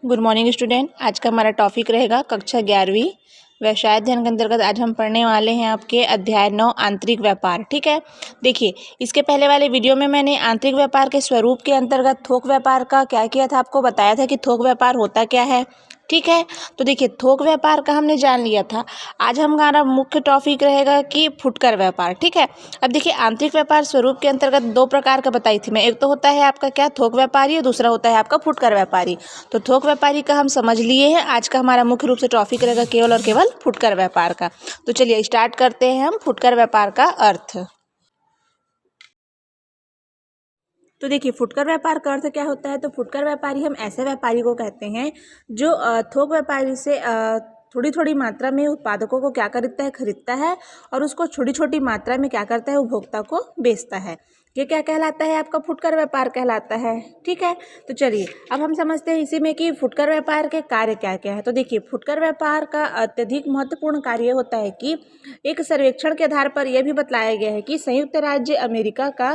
Good morning student. आज का हमारा टॉपिक रहेगा कक्षा 11वीं व्यवसाय अध्ययन के अंतर्गत आज हम पढ़ने वाले हैं आपके अध्याय 9 आंतरिक व्यापार। ठीक है, देखिए इसके पहले वाले वीडियो में मैंने आंतरिक व्यापार के स्वरूप के अंतर्गत थोक व्यापार का क्या किया था, आपको बताया था कि थोक व्यापार होता क्या है। ठीक है, तो देखिए थोक व्यापार का हमने जान लिया था। आज हमारा मुख्य टॉपिक रहेगा कि फुटकर व्यापार। ठीक है, अब देखिए आंतरिक व्यापार स्वरूप के अंतर्गत दो प्रकार का बताई थी मैं। एक तो होता है आपका क्या, थोक व्यापारी, और दूसरा होता है आपका फुटकर व्यापारी। तो थोक व्यापारी का हम समझ लिए हैं। आज का हमारा मुख्य रूप से टॉपिक रहेगा केवल और केवल फुटकर व्यापार का। तो चलिए स्टार्ट करते हैं हम फुटकर व्यापार का अर्थ। तो देखिए फुटकर व्यापार का अर्थ क्या होता है। तो फुटकर व्यापारी हम ऐसे व्यापारी को कहते हैं जो थोक व्यापारी से थोड़ी थोड़ी मात्रा में उत्पादकों को क्या खरीदता है और उसको छोटी छोटी मात्रा में क्या करता है, उपभोक्ता को बेचता है। ये क्या कहलाता है, आपका फुटकर व्यापार कहलाता है। ठीक है, तो चलिए अब हम समझते हैं इसी में कि फुटकर व्यापार के कार्य क्या क्या है। तो देखिए फुटकर व्यापार का अत्यधिक महत्वपूर्ण कार्य होता है कि एक सर्वेक्षण के आधार पर यह भी बतलाया गया है कि संयुक्त राज्य अमेरिका का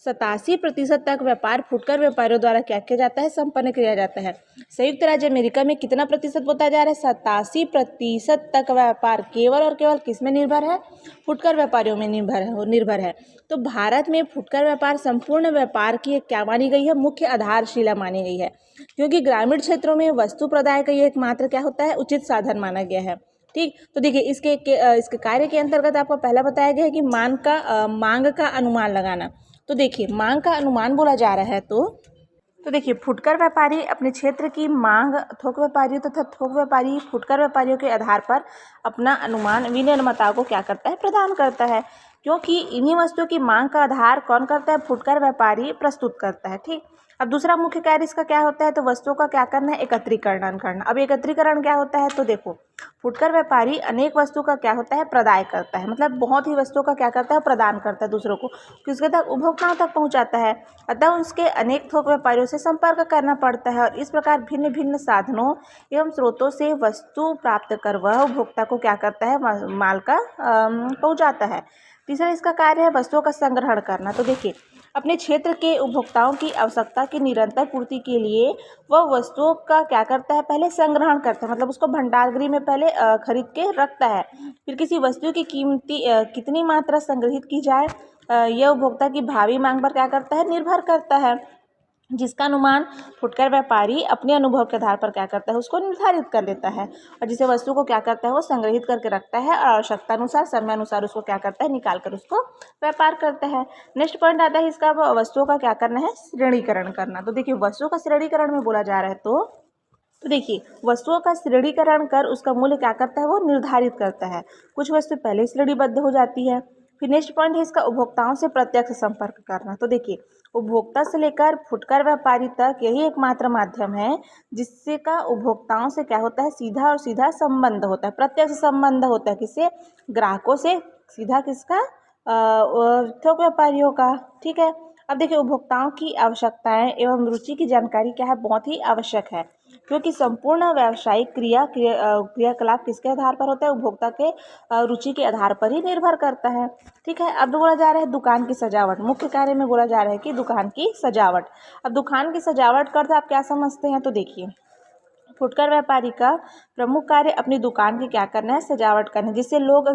87% तक व्यापार फुटकर व्यापारियों द्वारा क्या किया जाता है, संपन्न किया जाता है। संयुक्त राज्य अमेरिका में कितना प्रतिशत बताया जा रहा है, 87% तक व्यापार केवल और केवल किस में निर्भर है, फुटकर व्यापारियों में निर्भर है। तो भारत में फुटकर व्यापार संपूर्ण व्यापार की एक क्या मानी गई है, मुख्य आधारशिला मानी गई है, क्योंकि ग्रामीण क्षेत्रों में वस्तु प्रदाय का ये एकमात्र क्या होता है, उचित साधन माना गया है। ठीक, तो देखिए इसके कार्य के अंतर्गत आपको पहला बताया गया है कि मांग का अनुमान लगाना। तो देखिए मांग का अनुमान बोला जा रहा है तो देखिए फुटकर व्यापारी अपने क्षेत्र की मांग थोक व्यापारियों तथा थोक व्यापारी फुटकर व्यापारियों के आधार पर अपना अनुमान विनिर्माताओं को क्या करता है, प्रदान करता है। क्योंकि इन्हीं वस्तुओं की मांग का आधार कौन करता है, फुटकर व्यापारी प्रस्तुत करता है। ठीक, अब दूसरा मुख्य कार्य इसका क्या होता है, तो वस्तुओं का क्या करना है, एकत्रीकरण करना। अब एकत्रीकरण क्या होता है, तो देखो फुटकर व्यापारी अनेक वस्तु का क्या होता है, प्रदाय करता है, मतलब बहुत ही वस्तुओं का क्या करता है, प्रदान करता है दूसरों को, किसके तक, उपभोक्ताओं तक पहुंचाता है। अतः उसके अनेक थोक व्यापारियों से संपर्क करना पड़ता है और इस प्रकार भिन्न भिन्न साधनों एवं स्रोतों से वस्तु प्राप्त कर वह उपभोक्ता को क्या करता है, माल का पहुंचाता है। तीसरा इसका कार्य है वस्तुओं का संग्रहण करना। तो देखिए अपने क्षेत्र के उपभोक्ताओं की आवश्यकता की निरंतर पूर्ति के लिए वह वस्तुओं का क्या करता है, पहले संग्रहण करता है, मतलब उसको भंडारगृह में पहले खरीद के रखता है। फिर किसी वस्तु की कितनी मात्रा संग्रहित की जाए, यह उपभोक्ता की भावी मांग पर क्या करता है, निर्भर करता है, जिसका अनुमान फुटकर व्यापारी अपने अनुभव के आधार पर क्या करता है, उसको निर्धारित कर लेता है और जिसे वस्तु को क्या करता है, वो संग्रहित करके रखता है और आवश्यकता अनुसार समय अनुसार उसको क्या करता है, निकाल कर उसको व्यापार करता है। नेक्स्ट पॉइंट आता है इसका, वस्तुओं का क्या करना है, श्रेणीकरण करना। तो देखिए वस्तुओं का श्रेणीकरण में बोला जा रहा है तो देखिए वस्तुओं का श्रेणीकरण कर उसका मूल्य क्या करता है, वो निर्धारित करता है। कुछ वस्तु पहले श्रेणीबद्ध हो जाती है। फिर नेक्स्ट पॉइंट है इसका, उपभोक्ताओं से प्रत्यक्ष संपर्क करना। तो देखिए उपभोक्ता से लेकर फुटकर व्यापारी तक यही एकमात्र माध्यम है जिससे का उपभोक्ताओं से क्या होता है, सीधा और सीधा संबंध होता है, प्रत्यक्ष संबंध होता है, किससे, ग्राहकों से सीधा, किसका, थोक व्यापारियों का। ठीक है, अब देखिए उपभोक्ताओं की आवश्यकताएं एवं रुचि की जानकारी क्या है, बहुत ही आवश्यक है, क्योंकि संपूर्ण व्यावसायिक क्रियाकलाप किसके आधार पर होता है, उपभोक्ता के रुचि के आधार पर ही निर्भर करता है। ठीक है, अब बोला जा रहा है दुकान की सजावट। मुख्य कार्य में बोला जा रहा है कि दुकान की सजावट। अब दुकान की सजावट का अर्थ आप क्या समझते हैं, तो देखिए फुटकर व्यापारी का प्रमुख कार्य अपनी दुकान की क्या करना है, सजावट करना है, जिससे लोग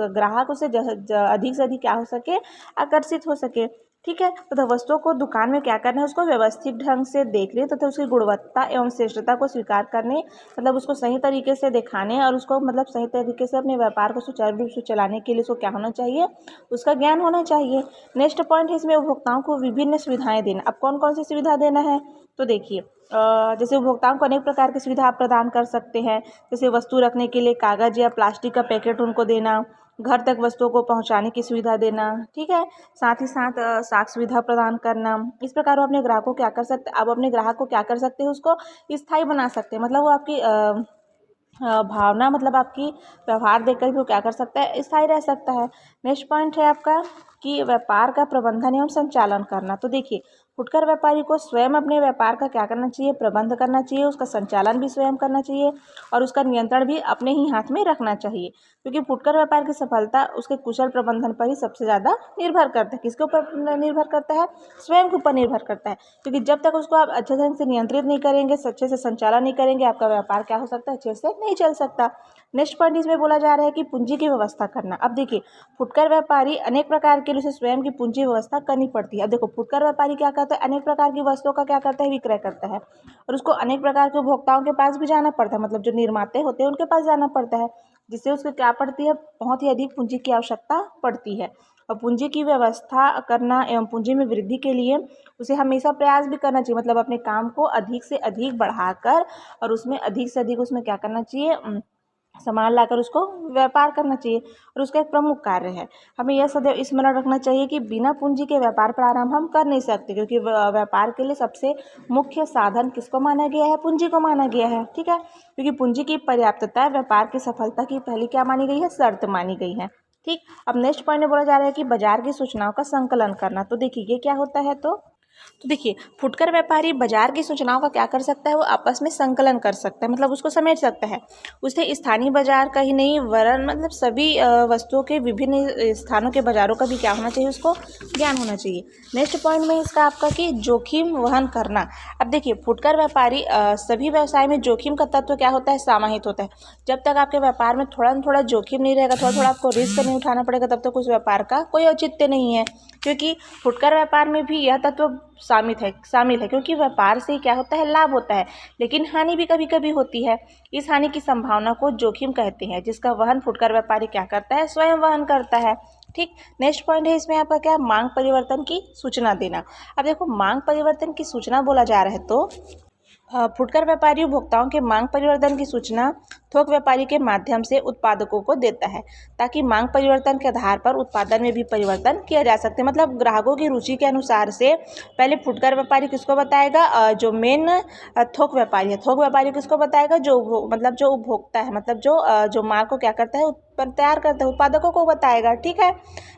ग्राहक उसे अधिक से अधिक क्या हो सके, आकर्षित हो सके। ठीक है, तो वस्तुओं को दुकान में क्या करना है, उसको व्यवस्थित ढंग से देखने तथा उसकी गुणवत्ता एवं श्रेष्ठता को स्वीकार करने, मतलब उसको सही तरीके से दिखाने और उसको मतलब सही तरीके से अपने व्यापार को सुचारू रूप से चलाने के लिए उसको क्या होना चाहिए, उसका ज्ञान होना चाहिए। नेक्स्ट पॉइंट है इसमें उपभोक्ताओं को विभिन्न सुविधाएं देना। अब कौन कौन सी सुविधा देना है, तो देखिए जैसे उपभोक्ताओं को अनेक प्रकार की सुविधा आप प्रदान कर सकते हैं, जैसे वस्तु रखने के लिए कागज या प्लास्टिक का पैकेट उनको देना, घर तक वस्तुओं को पहुंचाने की सुविधा देना। ठीक है, साथ ही साथ साख सुविधा प्रदान करना। इस प्रकार वो अपने ग्राहकों को क्या कर सकते, आप अपने ग्राहक को क्या कर सकते हैं, उसको स्थायी बना सकते हैं, मतलब वो आपकी भावना, मतलब आपकी व्यवहार देखकर भी वो क्या कर सकता है, स्थायी रह सकता है। नेक्स्ट पॉइंट है आपका कि व्यापार का प्रबंधन एवं संचालन करना। तो देखिए फुटकर व्यापारी को स्वयं अपने व्यापार का क्या करना चाहिए, प्रबंध करना चाहिए, उसका संचालन भी स्वयं करना चाहिए और उसका नियंत्रण भी अपने ही हाथ में रखना चाहिए, क्योंकि फुटकर व्यापार की सफलता उसके कुशल प्रबंधन पर ही सबसे ज़्यादा निर्भर करता है। किसके ऊपर निर्भर करता है? स्वयं के ऊपर निर्भर करता है, क्योंकि जब तक उसको आप अच्छे ढंग से नियंत्रित नहीं करेंगे, अच्छे से संचालन नहीं करेंगे, आपका व्यापार क्या हो सकता है, अच्छे से नहीं चल सकता। नेक्स्ट पॉइंट इसमें बोला जा रहा है कि पूंजी की व्यवस्था करना। अब देखिए, फुटकर व्यापारी अनेक प्रकार के लिए उसे स्वयं की पूंजी व्यवस्था करनी पड़ती है। अब देखो, फुटकर व्यापारी क्या करता है, अनेक प्रकार की वस्तुओं का क्या करता है, विक्रय करता है, और उसको अनेक प्रकार के उपभोक्ताओं के पास भी जाना पड़ता है, मतलब जो निर्माते होते हैं उनके पास जाना पड़ता है, जिससे उसको क्या पड़ती है, बहुत ही अधिक पूंजी की आवश्यकता पड़ती है। और पूंजी की व्यवस्था करना एवं पूंजी में वृद्धि के लिए उसे हमेशा प्रयास भी करना चाहिए, मतलब अपने काम को अधिक से अधिक बढ़ाकर और उसमें अधिक से अधिक उसमें क्या करना चाहिए, सामान लाकर उसको व्यापार करना चाहिए, और उसका एक प्रमुख कार्य है। हमें यह सदैव स्मरण रखना चाहिए कि बिना पूंजी के व्यापार प्रारंभ हम कर नहीं सकते, क्योंकि व्यापार के लिए सबसे मुख्य साधन किसको माना गया है, पूंजी को माना गया है। ठीक है, क्योंकि पूंजी की पर्याप्तता व्यापार की सफलता की पहली क्या मानी गई है, शर्त मानी गई है। ठीक, अब नेक्स्ट पॉइंट में बोला जा रहा है कि बाजार की सूचनाओं का संकलन करना। तो देखिए ये क्या होता है, तो देखिए, फुटकर व्यापारी बाजार की सूचनाओं का क्या कर सकता है, वो आपस में संकलन कर सकता है, मतलब उसको समेट सकता है। उसे स्थानीय बाजार का ही नहीं वरन मतलब सभी वस्तुओं के विभिन्न स्थानों के बाजारों का भी क्या होना चाहिए, उसको ज्ञान होना चाहिए। नेक्स्ट पॉइंट में इसका आपका कि जोखिम वहन करना। अब देखिए, फुटकर व्यापारी सभी व्यवसाय में जोखिम का तत्व क्या होता है, समाहित होता है। जब तक आपके व्यापार में थोड़ा न थोड़ा जोखिम नहीं रहेगा, थोड़ा थोड़ा आपको रिस्क नहीं उठाना पड़ेगा, तब तक उस व्यापार का कोई औचित्य नहीं है, क्योंकि फुटकर व्यापार में भी यह तत्व शामिल है, क्योंकि व्यापार से क्या होता है, लाभ होता है, लेकिन हानि भी कभी कभी होती है। इस हानि की संभावना को जोखिम कहते हैं, जिसका वहन फुटकर व्यापारी क्या करता है, स्वयं वहन करता है। ठीक, नेक्स्ट पॉइंट है इसमें आपका क्या, मांग परिवर्तन की सूचना देना। अब देखो, मांग परिवर्तन की सूचना बोला जा रहा है, तो फुटकर व्यापारी उपभोक्ताओं के मांग परिवर्तन की सूचना थोक व्यापारी के माध्यम से उत्पादकों को देता है, ताकि मांग परिवर्तन के आधार पर उत्पादन में भी परिवर्तन किया जा सकते हैं। मतलब ग्राहकों की रुचि के अनुसार से पहले फुटकर व्यापारी किसको बताएगा, जो मेन थोक व्यापारी है, थोक व्यापारी किसको बताएगा, जो उपभोक्ता है, मतलब जो माल को क्या करता है, तैयार करता है, उत्पादकों को बताएगा। ठीक है,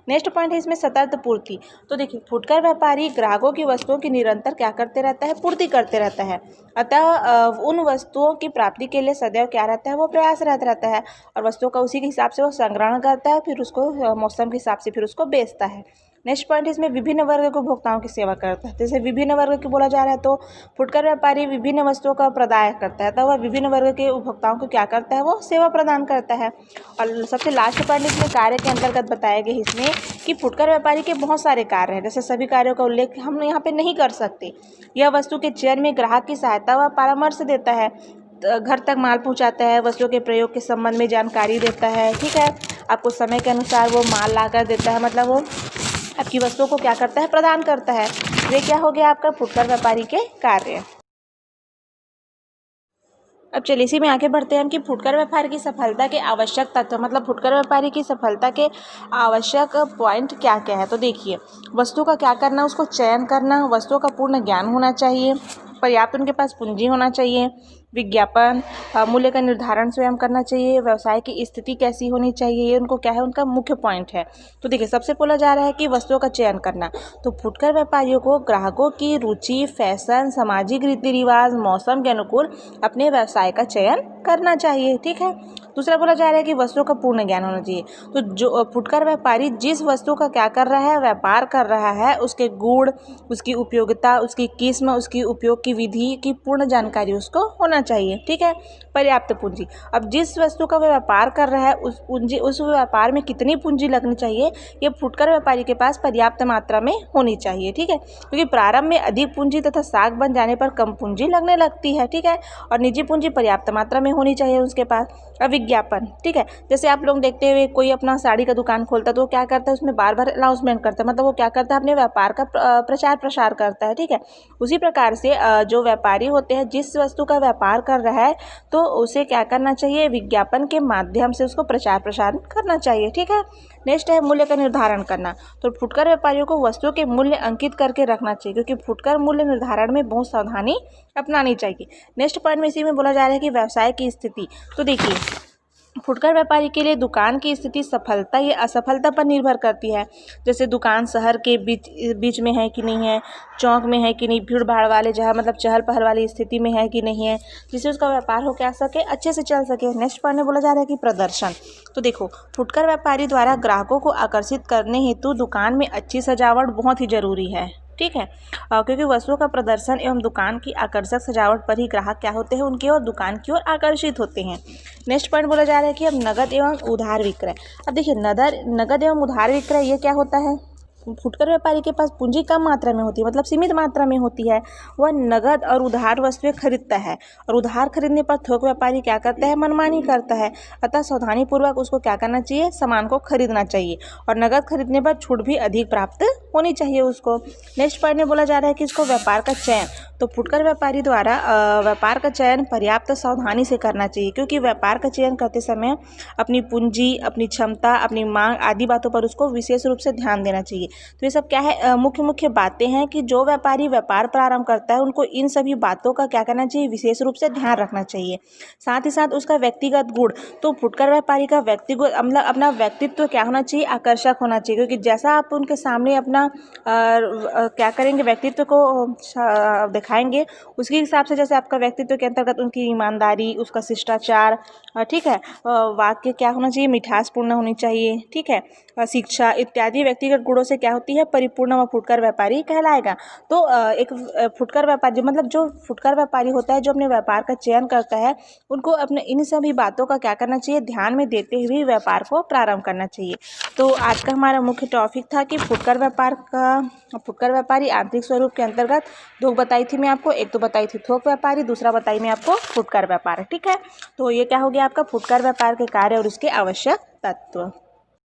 नेक्स्ट पॉइंट है इसमें सतत पूर्ति। तो देखिए, फुटकर व्यापारी ग्राहकों की वस्तुओं की निरंतर क्या करते रहता है, पूर्ति करते रहता है। अतः उन वस्तुओं की प्राप्ति के लिए सदैव क्या रहता है, वो प्रयासरत रहता है, और वस्तुओं का उसी के हिसाब से वो संग्रहण करता है, फिर उसको मौसम के हिसाब से फिर उसको बेचता है। नेक्स्ट पॉइंट इसमें विभिन्न वर्ग के उपभोक्ताओं की सेवा करता है। जैसे विभिन्न वर्ग की बोला जा रहा है, तो फुटकर व्यापारी विभिन्न वस्तुओं का प्रदाय करता है, तो वह विभिन्न वर्ग के उपभोक्ताओं को क्या करता है, वो सेवा प्रदान करता है। और सबसे लास्ट पॉइंट इसमें कार्य के अंतर्गत बताया गया इसमें कि फुटकर व्यापारी के बहुत सारे कार्य हैं, जैसे सभी कार्यों का उल्लेख हम यहाँ पे नहीं कर सकते। यह वस्तु के चयन में ग्राहक की सहायता व परामर्श देता है, घर तक माल पहुंचाता है, वस्तुओं के प्रयोग के संबंध में जानकारी देता है। ठीक है, आपको समय के अनुसार वो माल लाकर देता है, मतलब वो आपकी वस्तुओं को क्या करता है, प्रदान करता है। ये क्या हो गया आपका फुटकर व्यापारी के कार्य। अब चलिए इसी में आगे बढ़ते हैं हम कि फुटकर व्यापार की सफलता के आवश्यक तत्व, मतलब फुटकर व्यापारी की सफलता के आवश्यक पॉइंट क्या क्या है। तो देखिए, वस्तु का क्या करना, उसको चयन करना, वस्तुओं का पूर्ण ज्ञान होना चाहिए, पर्याप्त उनके पास पूंजी होना चाहिए, विज्ञापन, मूल्य का निर्धारण स्वयं करना चाहिए, व्यवसाय की स्थिति कैसी होनी चाहिए, ये उनको क्या है, उनका मुख्य पॉइंट है। तो देखिए, सबसे बोला जा रहा है कि वस्तुओं का चयन करना। तो फुटकर व्यापारियों को ग्राहकों की रुचि, फैशन, सामाजिक रीति रिवाज, मौसम के अनुकूल अपने व्यवसाय का चयन करना चाहिए। ठीक है, दूसरा बोला जा रहा है कि वस्तुओं का पूर्ण ज्ञान होना चाहिए। तो जो फुटकर व्यापारी जिस वस्तु का क्या कर रहा है, व्यापार कर रहा है, उसके गुण, उसकी उपयोगिता, उसकी किस्म, उसकी उपयोग की विधि की पूर्ण जानकारी उसको होना चाहिए। ठीक है, पर्याप्त पूंजी। अब जिस वस्तु का वह व्यापार कर रहा है, उस व्यापार में कितनी पूंजी लगनी चाहिए, ये फुटकर व्यापारी के पास पर्याप्त मात्रा में होनी चाहिए। ठीक है, क्योंकि प्रारंभ में अधिक पूंजी तथा साख बन जाने पर कम पूंजी लगने लगती है। ठीक है, और निजी पूंजी पर्याप्त मात्रा में होनी चाहिए उसके पास। अब विज्ञापन, ठीक है, जैसे आप लोग देखते हुए कोई अपना साड़ी का दुकान खोलता है, तो वो क्या करता है, उसमें बार बार अनाउंसमेंट करता है, मतलब वो क्या करता है, अपने व्यापार का प्रचार प्रसार करता है। ठीक है, उसी प्रकार से जो व्यापारी होते हैं, जिस वस्तु का व्यापार कर रहा है, तो उसे क्या करना चाहिए, विज्ञापन के माध्यम से उसको प्रचार प्रसार करना चाहिए। ठीक है, नेक्स्ट है मूल्य का निर्धारण करना। तो फुटकर व्यापारियों को वस्तुओं के मूल्य अंकित करके रखना चाहिए, क्योंकि फुटकर मूल्य निर्धारण में बहुत सावधानी अपनानी चाहिए। नेक्स्ट पॉइंट में इसी में बोला जा रहा है कि व्यवसाय की स्थिति। तो देखिए, फुटकर व्यापारी के लिए दुकान की स्थिति सफलता या असफलता पर निर्भर करती है। जैसे दुकान शहर के बीच में है कि नहीं है, चौक में है कि नहीं, भीड़ भाड़ वाले जहाँ मतलब चहल पहल वाली स्थिति में है कि नहीं है, जिससे उसका व्यापार हो क्या सके, अच्छे से चल सके। नेक्स्ट पॉइंट में बोला जा रहा है कि प्रदर्शन। तो देखो, फुटकर व्यापारी द्वारा ग्राहकों को आकर्षित करने हेतु दुकान में अच्छी सजावट बहुत ही जरूरी है। ठीक है, क्योंकि वस्तुओं का प्रदर्शन एवं दुकान की आकर्षक सजावट पर ही ग्राहक क्या होते हैं, उनकी ओर दुकान की ओर आकर्षित होते हैं। नेक्स्ट पॉइंट बोला जा रहा है कि अब नगद एवं उधार विक्रय। अब देखिए, नगद एवं उधार विक्रय ये क्या होता है। फुटकर व्यापारी के पास पूंजी कम मात्रा में होती है, मतलब सीमित मात्रा में होती है। वह नगद और उधार वस्तुएं खरीदता है, और उधार खरीदने पर थोक व्यापारी क्या करता है, मनमानी करता है। अतः सावधानी पूर्वक उसको क्या करना चाहिए, सामान को खरीदना चाहिए, और नगद खरीदने पर छूट भी अधिक प्राप्त होनी चाहिए उसको। नेक्स्ट पॉइंट में बोला जा रहा है कि इसको व्यापार का चयन। तो फुटकर व्यापारी द्वारा व्यापार का चयन पर्याप्त सावधानी से करना चाहिए, क्योंकि व्यापार का चयन करते समय अपनी पूंजी, अपनी क्षमता, अपनी मांग आदि बातों पर उसको विशेष रूप से ध्यान देना चाहिए। तो ये सब क्या है, मुख्य बातें हैं कि जो व्यापारी व्यापार प्रारंभ करता है उनको इन सभी बातों का क्या करना चाहिए, विशेष रूप से ध्यान रखना चाहिए। साथ ही साथ उसका व्यक्तिगत गुण। तो फुटकर व्यापारी का व्यक्तिगत मतलब अपना व्यक्तित्व क्या होना चाहिए, आकर्षक होना चाहिए, क्योंकि जैसा आप उनके सामने अपना क्या करेंगे, व्यक्तित्व को दिखाएंगे, उसके हिसाब से जैसे आपका व्यक्तित्व के अंतर्गत उनकी ईमानदारी, उसका शिष्टाचार, ठीक है, वाक्य क्या होना चाहिए, मिठासपूर्ण होनी चाहिए, ठीक है, शिक्षा इत्यादि व्यक्तिगत गुणों से क्या होती है, परिपूर्ण व फुटकर व्यापारी कहलाएगा। तो एक फुटकर व्यापारी मतलब जो फुटकर व्यापारी होता है, जो अपने व्यापार का चयन करता है, उनको अपने इन सभी बातों का क्या करना चाहिए, ध्यान में देते हुए व्यापार को प्रारंभ करना चाहिए। तो आज का हमारा मुख्य टॉपिक था कि फुटकर व्यापारी आंतरिक स्वरूप के अंतर्गत दो बताई थी मैं आपको, एक तो बताई थी थोक व्यापारी, दूसरा बताई मैं आपको फुटकर व्यापार। ठीक है, तो ये क्या हो गया आपका फुटकर व्यापार के कार्य और उसके आवश्यक तत्व।